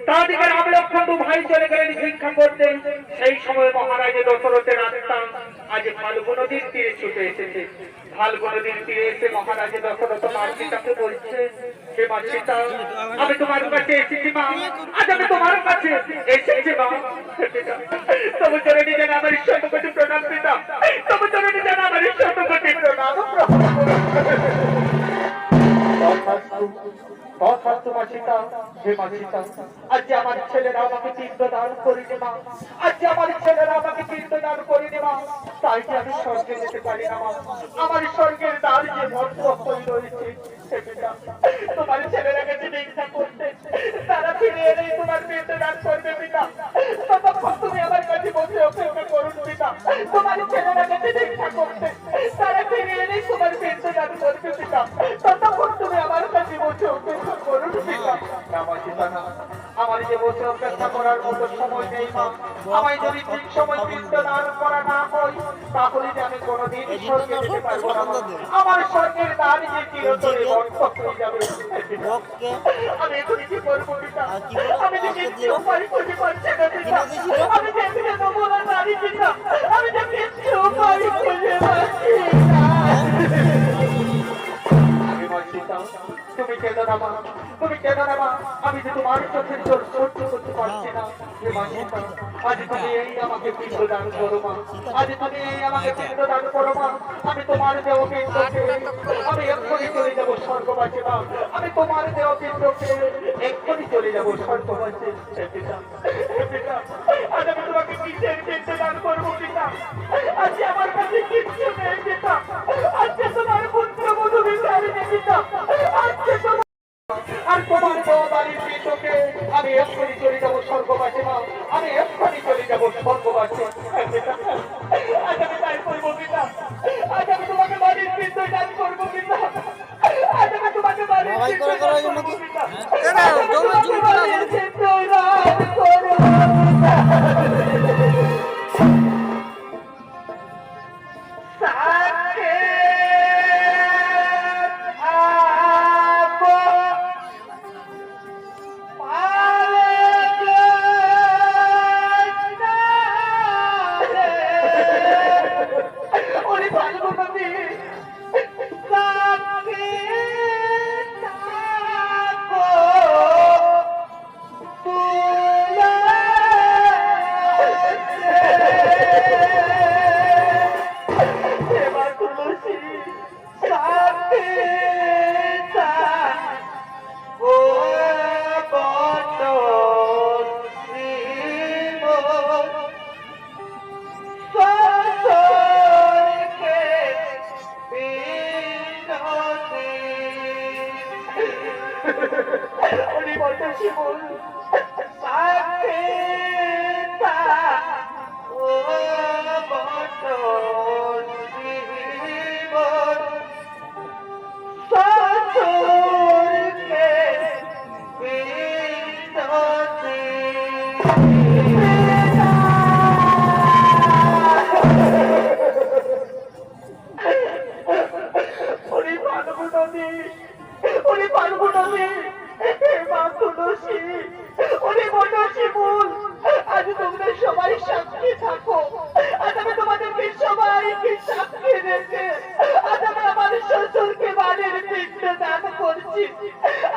তাদিকে রাম লক্ষ্মণ দু ভাই চলে গেলেন ভিক্ষা করতে। সেই সময় মহারাজ দশরথের আত্মা আজ ফাল্গু নদীর তীরে ছুটে এসেছে। ফাল্গু নদীর তীরে এসে মহারাজ দশরথ মার সীতাকে বলছে, হে মা সীতা, আমি তোমার কাছে এসেছি মা, আজ আমি তোমার কাছে এসেছি মা। তবু চরণে যেন আমার শতকোটি প্রণাম পিতা, তবু চরণে যেন আমার শতকোটি প্রণাম প্রভু। আজ আমার ছেলেরা আমাকে পিণ্ডদান করিনি মা, আজ আমার ছেলেরা আমাকে পিণ্ডদান করিনি মা, তাই যে আমি স্বর্গে যেতে পারি না মা। আমার স্বর্গের দ্বার যে বন্ধ হয়ে রয়েছে। তোমার ছেলেরা গেছে ভিক্ষা করতে, তারা ফিরে এলেই তোমার পিণ্ডদান করবে পিতা। ততক্ষণ তুমি আমার কাছে বসে অপেক্ষা করুন পিতা। তোমার ছেলেরা গেছে ভিক্ষা করতে, তারা ফিরে এলেই তোমার পিণ্ডদান করবে পিতা। ততক্ষণ তুমি আমার কাছে বসে অপেক্ষা করুন পিতা। আমার যে বসে অপেক্ষা করার মতো সময় নেই মা। আমায় যদি ঠিক সময় পিণ্ডদান করা না হয়, তাহলে যে আমি কোনোদিন স্বর্গে যেতে পারবো না মা। আমার স্বর্গের দ্বার যে চিরতরে বন্ধ হয়ে যাবে। আমি এখন কি করবো পিতা? আমি যে কিচ্ছু উপায় খুঁজে পাচ্ছি না পিতা। আমি যে ফিরে দেবো না নারী পিতা, আমি যে কিচ্ছু উপায় খুঁজে পাচ্ছি না। তুমি কেন না মা, তুমি কেন না মা, আমি যে তোমার চোখের জল সহ্য করতে পারছি না। আজ তুমি এই আমাকে পিণ্ডদান করো মা, আজ তুমি এই আমাকে পিণ্ডদান করো মা। আমি তোমার দেহ পিণ্ডকে আমি এক্ষুনি চলে যাবো স্বর্গবাসে মা। আমি তোমার দেহ পিণ্ডকে এক্ষুনি চলে যাবো স্বর্গবাসে। আজ আমি তোমাকে কিসের পিণ্ডদান করবো পিতা? আজ আমার কাছে কিচ্ছু নেই পিতা। আজকে তোমার পুত্র বধূ বিচারিণী পিতা। আজকে তোমার আর তোমার বাড়ির পিণ্ডকে আমি এক্ষুনি চলে যাবো স্বর্গবাসে মা। আমি এক্ষুনি চলে যাবো স্বর্গবাসে। আজ আমি তাই করবো পিতা। আজ আমি তোমাকে বাড়ির পিণ্ড দান করবো পিতা। আজ আমি তোমাকে বাড়ির পিণ্ড দান করবো পিতা। বাড়ির পিণ্ড দান করবো পিতা।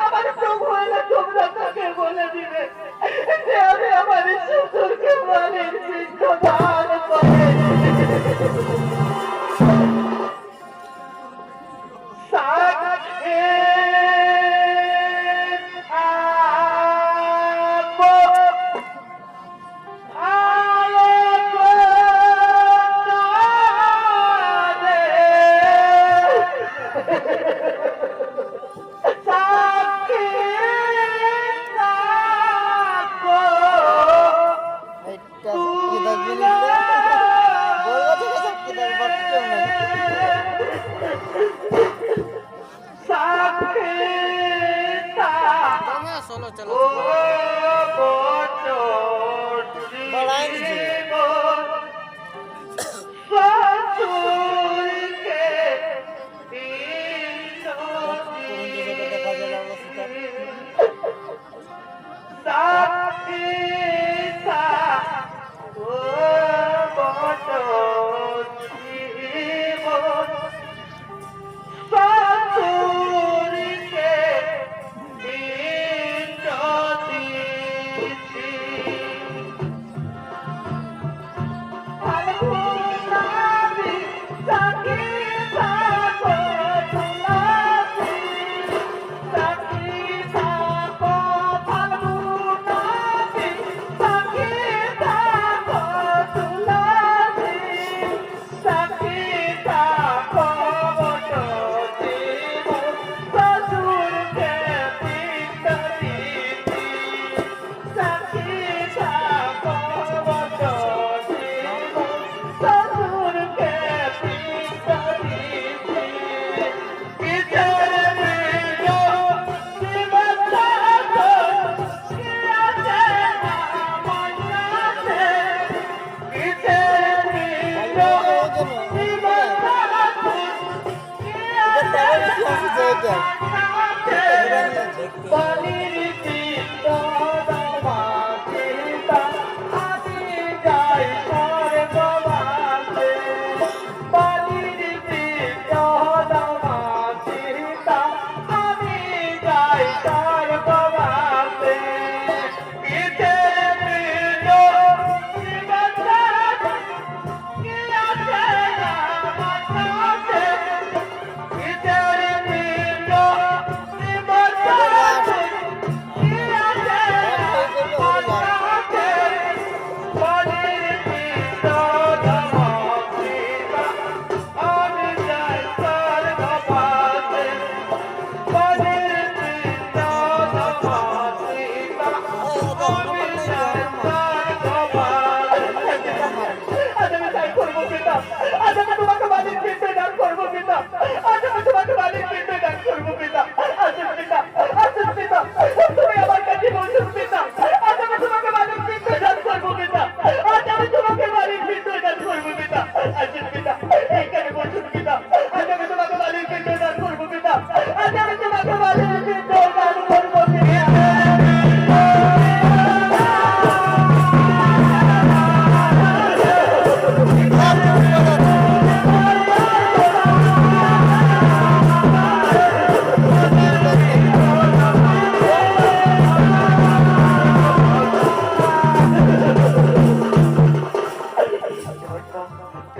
আমার প্রভু এলে তোমরা তাকে বলে দিবে যে আমি আমার শ্বশুরকে বাড়ির পিণ্ড দান করে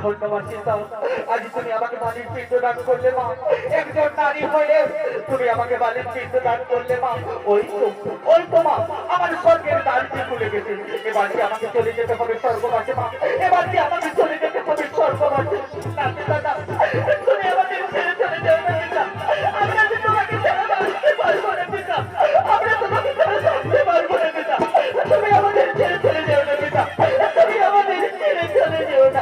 ধন্যবাদ সীতা, আজ তুমি আমাকে বালির পিণ্ড দান করলে মা। একজন নারী হয়ে তুমি আমাকে বালির পিণ্ড দান করলে মা। ওই তো মা, আমার স্বর্গের দ্বারটি খুলে গেছে। এবার যে আমাকে চলে যেতে হবে স্বর্গবাসে মা, এবার যে আমাকে চলে যেতে হবে স্বর্গবাসে। না পিতা না, তুমি আমাদের ছেড়ে চলে যাও না পিতা। আমরা যে তোমাকে ছেড়ে আসতে পারবো না পিতা, আমরা তোমাকে ছেড়ে আসতে পারবো না পিতা। তুমি আমাদের ছেড়ে চলে যাও না পিতা, তুমি আমাদের ছেড়ে চলে যাও না।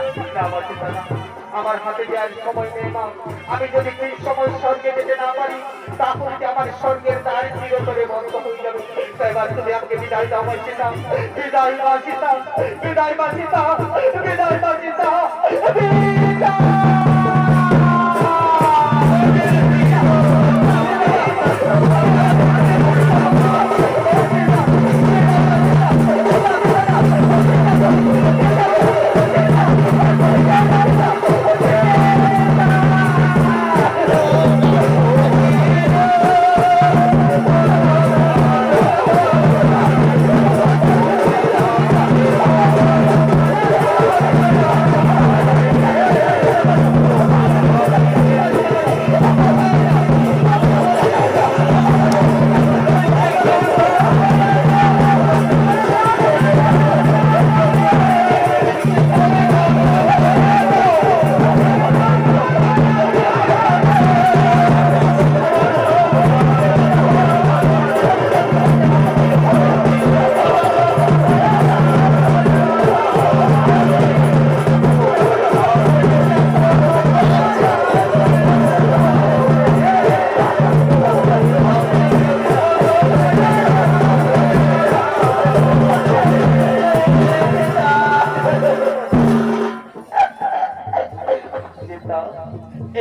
আমার হাতে যে আর সময় নেই মা, আমি যদি এই সময় স্বর্গে যেতে না পারি তাহলে যে আমার স্বর্গের দ্বার চিরতরে বন্ধ হয়ে যাবে। এবার তুমি আমাকে বিদায় দাও মা সীতা, বিদায় মা সীতা, বিদায় মা সীতা, বিদায় মা সীতা, বিদায়।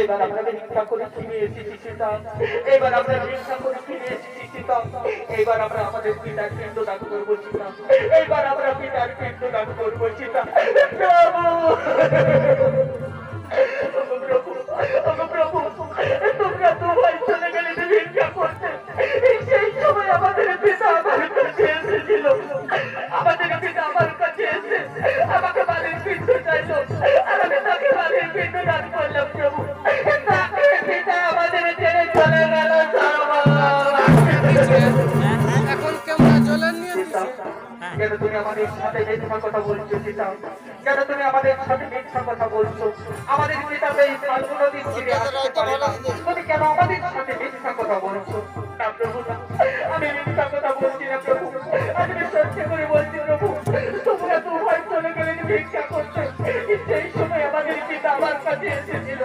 এবার আমরা ভিক্ষা করে ফিরে এসেছি সীতা, এবার আমরা ভিক্ষা করে ফিরে এসেছি সীতা। এবার আমরা আমাদের পিতার পিণ্ড দান করবো সীতা, এবার আমরা পিতার পিণ্ড দান করবো সীতা। প্রভু, তোমরা তো ভাই চলে গেলে ভিক্ষা করতে, সেই সময় আমাদের পিতা আমার কাছে এসেছিল। আমাদের পিতা আমার কাছে এসে আমাকে বালির পিণ্ড চাইলো, আর আমি তাকে বালির পিণ্ড দান করলাম প্রভু। কেন তুমি আমাদের সাথে মিথ্যা কথা বলছো সীতা? কেন তুমি আমাদের সাথে মিথ্যা কথা বলছো? আমাদের পিতাকে এই নদীর তীরে আসতে পারে না, তুমি কেন আমাদের সাথে মিথ্যা কথা বলছো? না প্রভু না, আমি মিথ্যা কথা বলছি না প্রভু, আমি সত্যি করে বলছি প্রভু। তোমরা তো ভয় চলে গেলে ভিক্ষা করছো, সেই সময় আমাদের পিতা আমার কাছে এসেছিল।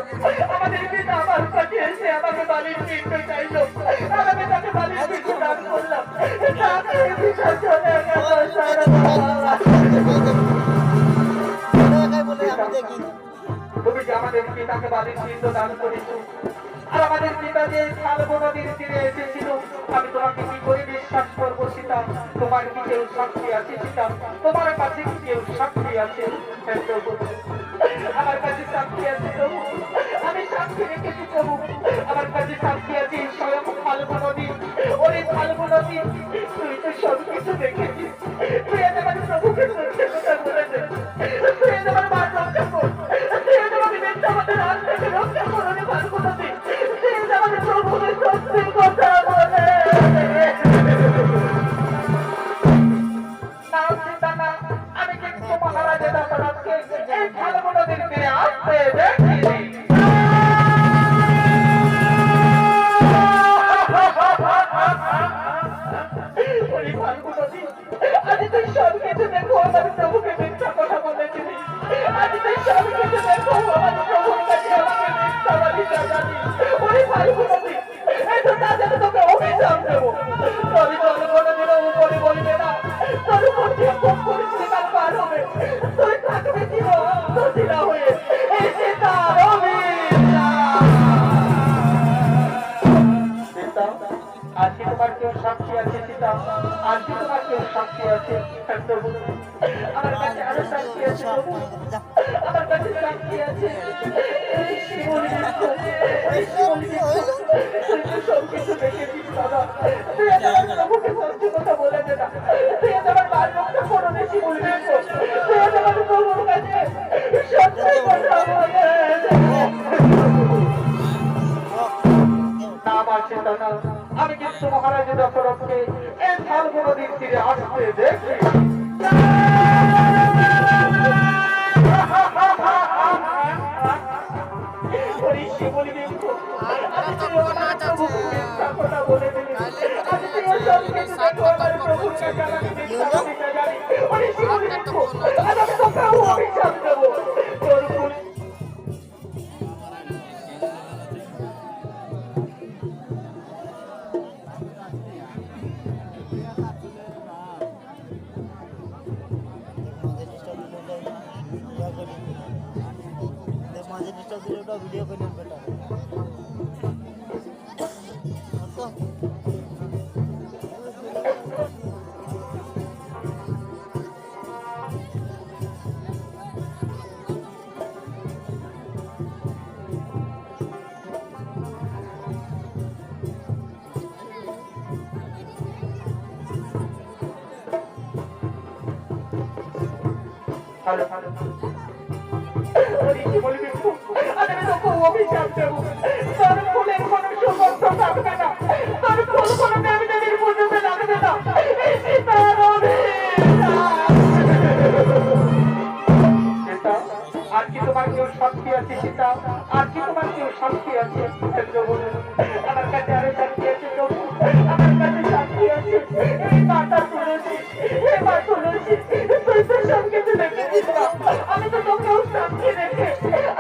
আমাদের পিতা আমার কাছে এসে আমাকে বালির পিণ্ড চাইলো, আর আমি তাকে বালির পিণ্ড দান করলাম। তাকে পিতা চলে গেল। তুমি যে আমাদের পিতাকে বালির পিণ্ড দান করেছো, আর আমাদের পিতা যে খালবো নদীর তীরে এসেছিল, আমি তোমাকে কি করে বিশ্বাস করবো সীতা? তোমার কি কেউ সাক্ষী আছে সীতা? তোমার কাছে কি কেউ সাক্ষী আছে? হ্যাঁ প্রভু, আমার কাছে সাক্ষী আছে প্রভু, আমি সাক্ষী রেখেছি প্রভু। আমার কাছে সাক্ষী আছে স্বয়ং খালবো নদী। ওরে খালবো নদী, তুই তো সব কিছু দেখেছিস। তুই আজ আমার প্রভুকে সত্যি কথা বলে দে। তুই আজ আমার মান রক্ষা কর। তুই আজ আমাকে মিথ্যা আমাদের হাত থেকে রক্ষা কর। ওরে খালবো নদী, তুই আজ আমাদের প্রভুকে সত্যি কথা বলে দে। না সীতা না, আমি কিন্তু মহারাজা দশরথকে এই খালবো নদীর তীরে আসতে দেখিনি। আজ তুই সব কিছু দেখো, আমার প্রভুকে মিথ্যা কথা বলেছিলি। আজ তুই সব কিছু দেখো, আমার প্রভুর কাছে আমাকে মিথ্যাবাদী জানালি। ওরে ফাল্গুনী, এই তো তা যেন তোকে অভিশাপ দেবো। তবে তোর কোনোদিনও উপরে বলবে না, তোর উপর দিয়ে খুব পরিষ্কার পার হবে। তুই থাকবি চির অন্তশীলা হয়ে। এই সীতার অভিশাপ। সীতা, আজ কি তোমার কেউ সাক্ষী আছে সীতা? আজ কি তোমার কেউ সাক্ষী আছে? প্রভু, আমার কাছে আরো সাক্ষী আছে প্রভু, আমার কাছে সাক্ষী আছে। এই শিবলি বৃক্ষ, এই শিবলি বৃক্ষ, তুই তো সব কিছু দেখেছিস বাবা। তুই আজ আমার প্রভুকে সত্যি কথা বলে দে না। তুই আজ আমার মান রক্ষা করো না শিবলি বৃক্ষ। তুই আজ আমার প্রভুর কাছে সত্যি কথা বলে দে। না মানছে তা না, আমি কিন্তু মহারাজা দশরথকে এই ফাল্গু নদীর তীরে আসতে দেখি। ভিডিও করে বেটা হ্যালো হ্যালো, আমি তোকে অভিশাপ দেবো। তোর ফুলের কোনো সুগন্ধ থাকবে না, তোর ফুল কোনো দেবী দেবীর পুজোতে লাগবে না। এই সীতার অভিশাপ। সীতা, আর কি তোমার কেউ সাক্ষী আছে সীতা? আর কি তোমার কেউ সাক্ষী আছে? আমার কাছে আরো সাক্ষী আছে প্রভু, আমার কাছে সাক্ষী আছে। এই মাতা তুলসী, এই মা তুলসী, তুই তো সব কিছু দেখেছিস না। আমি তো তোকেও সাক্ষী রেখে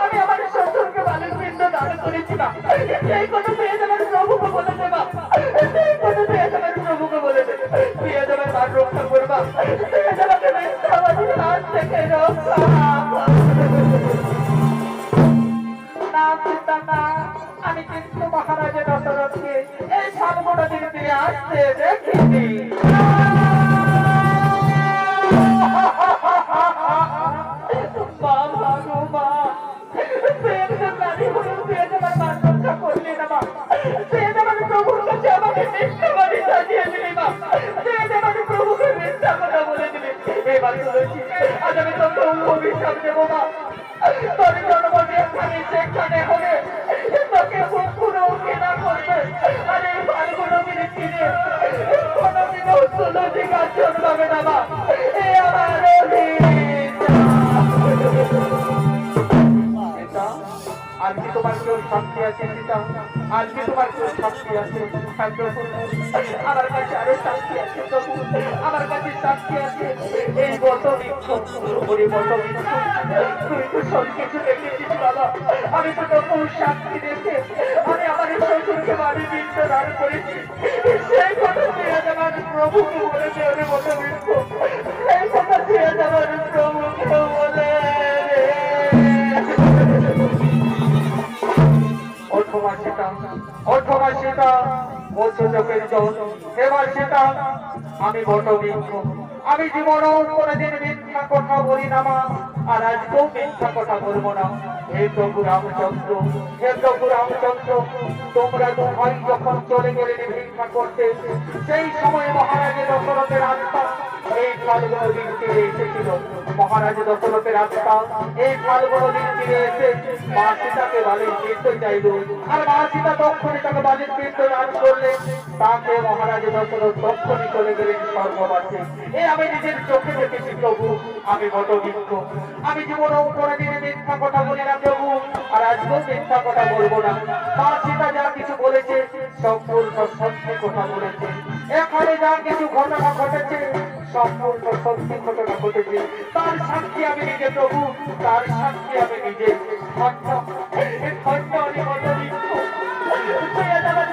আমি আমার শ্বশুরকে বালির পিণ্ড দান করেছিলাম। সেই কথা তুই আজ আমার প্রভুকে বলে দেবা, সেই কথা তুই আজ আমার প্রভুকে বলে দেবে। তুই আজ আমার মান রক্ষা করবা, তুই আজ আমাকে মিথ্যাবাদীর হাত থেকে রক্ষা। না সীতা না, আমি কিন্তু মহারাজা দশরথকে এই ফাল্গু নদীর তীরে আসতে দেখিনি। আজ আমি তোকে অভিশাপ দেবো না। তোর জন্মদিন এখানে সেখানে হবে, তোকে পুরো কেনা করবে। আর এই ফাল্গু নদীর তীরে কোনোদিনও তুলসী গাছ জন্মাবে না মা। এ আমার সীতা, আর কি তোমার কেউ সাক্ষী আছে সীতা? আর কি তোমার কেউ সাক্ষী আছে? আমার কাছে আরো সাক্ষী আছে প্রভু, আমার কাছে সাক্ষী আছে। এই বট বৃক্ষ, ওই বট বৃক্ষ, তুই তো সব কিছু দেখেছিস বাবা। আমি তো তখন সাক্ষী রেখে আমি আমার শ্বশুরকে বাড়ি বৃক্ষ দান করেছি। সেই কথা তুই আজ আমার প্রভুকে বলেছে। ওরে বট বৃক্ষ, সেই কথা তুই আজ আমার প্রভুকে বলে। ওঠো মা সীতা, তোমার সীতা বলছো চোখের জল। এবার সীতা আমি বটবৃক্ষ, আমি জীবনেও কোনোদিন মিথ্যা কথা বলি না মা, আর আজকেও মিথ্যা কথা বলবো না। হে প্রভু রামচন্দ্র, হে প্রভু রামচন্দ্র, তোমরা দু ভাই যখন চলে গেলে ভিক্ষা করতে, সেই সময় মহারাজের দশরথের আত্মা এই ফাল্গুন নদীর তীরে এসেছিল। মহারাজ দশরথের আত্মা এই ফাল্গুন নদীর তীরে এসে মা সীতাকে বালির তীর্থ চাইল, আর মা সীতা তক্ষণি তাকে বালির তীর্থ দান করলেন। তাকে মহারাজ দশরথ তক্ষণি চলে গেলেন স্বর্গবাসে। এই আমি নিজের চোখে দেখেছি প্রভু, আমি বটবৃক্ষ, আমি জীবনেও কোনোদিন মিথ্যা কথা বলি না প্রভু, আর আজকেও মিথ্যা কথা বলবো না। মা সীতা যা কিছু বলেছে সম্পূর্ণ সত্যি কথা বলেছে। এখানে যা কিছু ঘটনা ঘটেছে সম্পূর্ণ সত্যি ঘটনা ঘটেছে। তার সাক্ষী আমি নিজে প্রভু, তার সাক্ষী আমি নিজে।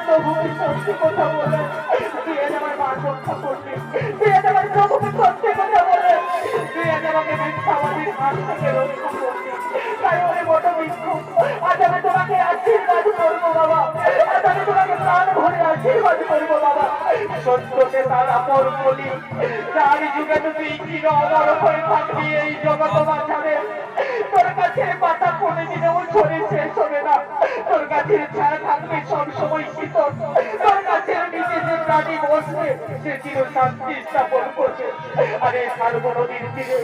প্রভু সত্যি কথা বলে, তুই আজ আমার মা রক্ষা করবি, তুই আজ আমার প্রভুকে সত্যি কথা বলে, তুই আজ আমাকে মিথ্যাবাদীর হাত থেকে রক্ষা করবি। তাই ওরে বটবৃক্ষ, আজ আমি তোমাকে আশীর্বাদ করবো বাবা, আজ আমি তোমাকে প্রাণ ভরে আশীর্বাদ করবো বাবা। সত্যকে তার আপন বলি, যার যুগে তুই চির অমর হয়ে থাকবি এই জগৎ বাঁচাবে। তোর কাছে পাতা পড়ে দিলেও শরীর শেষ হবে না, তোর কাছে ছায়া থাকবে সবসময় শীতল, তোর কাছে নিচে যে প্রাণী বসবে সে চির শান্তি স্থাপন করবে। আরে ফাল্গুন নদীর তীরে,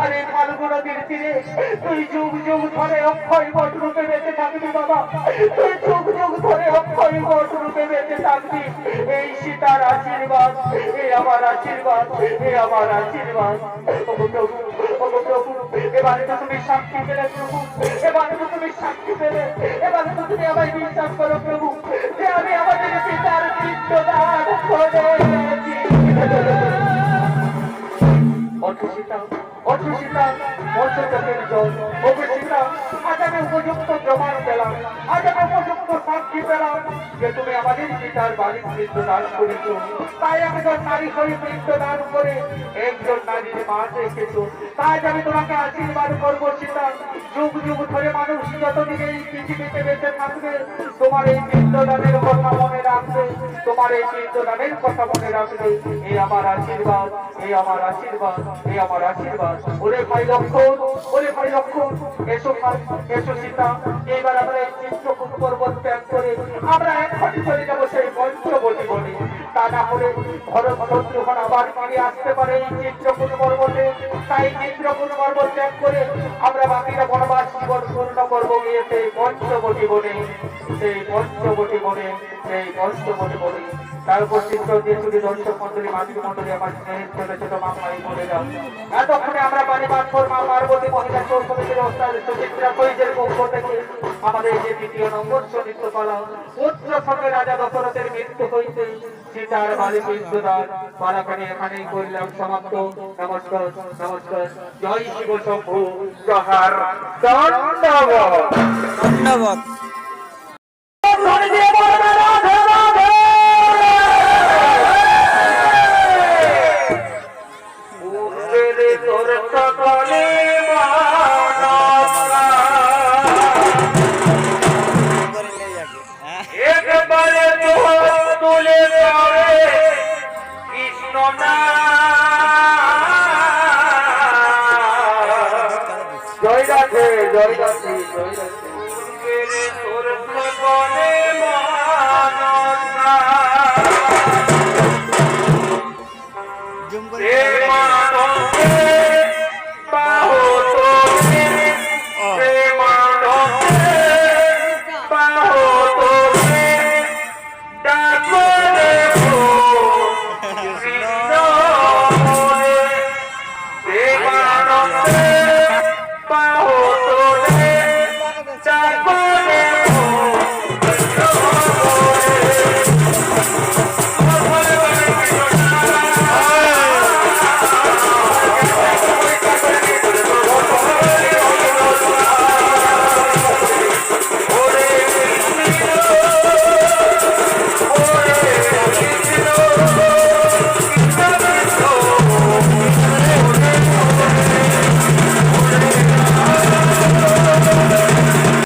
আরে ফাল্গুন নদীর তীরে তুই যুগ যুগ ধরে অক্ষয় বট রূপে বেঁচে থাকবি বাবা, তুই যুগ যুগ ধরে অক্ষয় বট রূপে বেঁচে থাকবি। এই সীতার আশীর্বাদ, এই আমার আশীর্বাদ, এই আমার আশীর্বাদ। ওগো প্রভু, ওগো প্রভু, এবারে তো তুমি সাক্ষী পেলে প্রভু, এবারে তো তুমি সাক্ষী পেলে, এবারে তো তুমি আমায় বিশ্বাস করো প্রভু যে আমি আমাদের পিতার পিণ্ডদান করেছি। ওঠো সীতা, ওঠো সীতা, ওঠো চোখের জল। ওগো সীতা, আজ আমি উপযুক্ত প্রমাণ পেলাম, আজ আমি উপযুক্ত সাক্ষী পেলাম যে তুমি আমাদের পিতার বাড়ির পিণ্ডদান করেছ। তাই আমি তো নারী হয়ে পিণ্ডদান করে একজন নারীর মা রেখেছ। তাই আমি তোমাকে আশীর্বাদ করবো সীতা, যুগ যুগ ধরে মানুষ যতদিন এই পৃথিবীতে বেঁচে থাকবে তোমার এই পিণ্ডদানের কথা মনে রাখবে, তোমার এই পিণ্ডদানের কথা মনে রাখবে। এই আমার আশীর্বাদ, এই আমার আশীর্বাদ, এই আমার আশীর্বাদ। ওরে ভাই লক্ষণ, ওরে ভাই লক্ষণ, এসো এসো সীতা, এইবার আমরা এই চিত্রকূট পর্বত ত্যাগ করে আমরা এক্ষুনি চলে যাবো সেই পঞ্চবটী বনে। তা না হলে ভরত শত্রুঘ্ন আবার ফিরে আসতে পারে এই চিত্রকূট পর্বতে। তাই চিত্রকূট পর্বত ত্যাগ করে আমরা বাকিরা বনবাস জীবন পূর্ণ করবো গিয়ে সেই পঞ্চবটী বনে, সেই পঞ্চবটী বনে, সেই পঞ্চবটী বনে। তারপর চিত্র দিয়ে চুরি দর্শক মন্ডলী, মাতৃমন্ডলী, আমার স্নেহের ছোট ছোট মা ভাই বলে যাও। এতক্ষণে আমরা বাড়ি বাঁধর মা পার্বতী মহিলা চোর সমিতির সুচিত্রা কইজের পক্ষ থেকে আমাদের যে দ্বিতীয় নম্বর নৃত্য পালা পুত্র সঙ্গে রাজা দশরথের মৃত্যু হইতে সীতার বালি পিণ্ডদান পালাখানি এখানেই করলাম সমাপ্ত। নমস্কার, নমস্কার। জয় শিব শম্ভু, জহার, দণ্ডবত। ধন্যবাদ। জয় রাধে, জয় রাধে, জয় রাধে। তোর